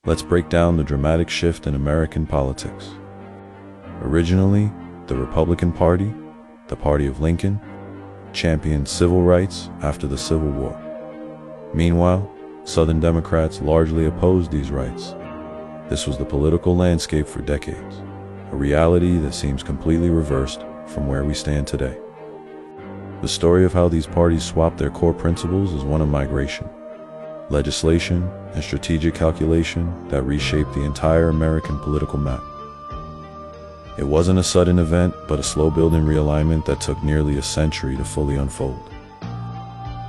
Let's break down the dramatic shift in American politics. Originally, the Republican Party, the party of Lincoln, championed civil rights after the Civil War. Meanwhile, Southern Democrats largely opposed these rights. This was the political landscape for decades, a reality that seems completely reversed from where we stand today. The story of how these parties swapped their core principles is one of migration, legislation, and strategic calculation that reshaped the entire American political map. It wasn't a sudden event, but a slow-building realignment that took nearly a century to fully unfold.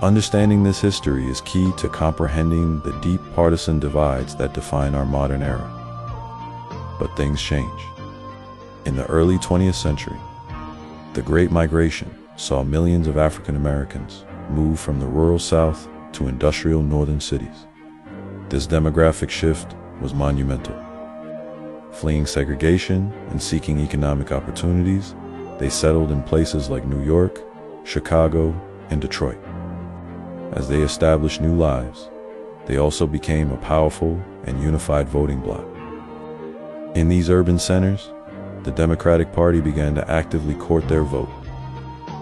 Understanding this history is key to comprehending the deep partisan divides that define our modern era. But things change. In the early 20th century, the Great Migration saw millions of African Americans move from the rural South to industrial northern cities. This demographic shift was monumental. Fleeing segregation and seeking economic opportunities, they settled in places like New York, Chicago, and Detroit. As they established new lives, they also became a powerful and unified voting bloc. In these urban centers, the Democratic Party began to actively court their vote,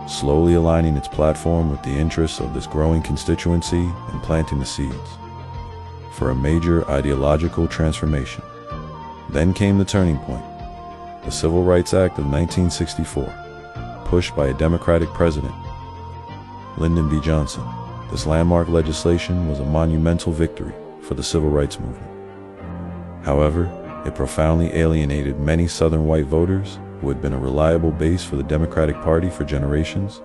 slowly aligning its platform with the interests of this growing constituency and planting the seeds for a major ideological transformation. Then came the turning point, the Civil Rights Act of 1964, pushed by a Democratic president, Lyndon B. Johnson. This landmark legislation was a monumental victory for the civil rights movement. However, it profoundly alienated many Southern white voters who had been a reliable base for the Democratic Party for generations.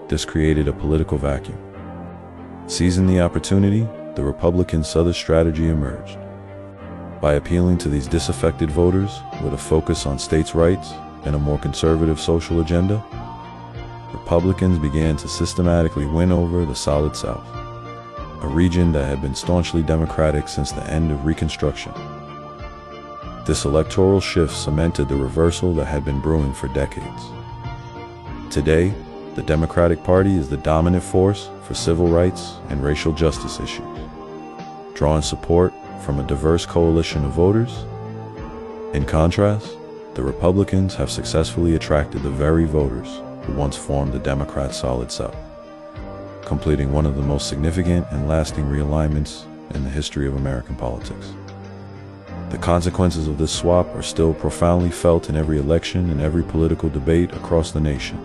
This created a political vacuum. Seizing the opportunity, the Republican Southern strategy emerged. By appealing to these disaffected voters with a focus on states' rights and a more conservative social agenda, Republicans began to systematically win over the Solid South, a region that had been staunchly Democratic since the end of Reconstruction. This electoral shift cemented the reversal that had been brewing for decades. Today, the Democratic Party is the dominant force for civil rights and racial justice issues, drawing support from a diverse coalition of voters. In contrast, the Republicans have successfully attracted the very voters who once formed the Democrat Solid South, completing one of the most significant and lasting realignments in the history of American politics. The consequences of this swap are still profoundly felt in every election and every political debate across the nation.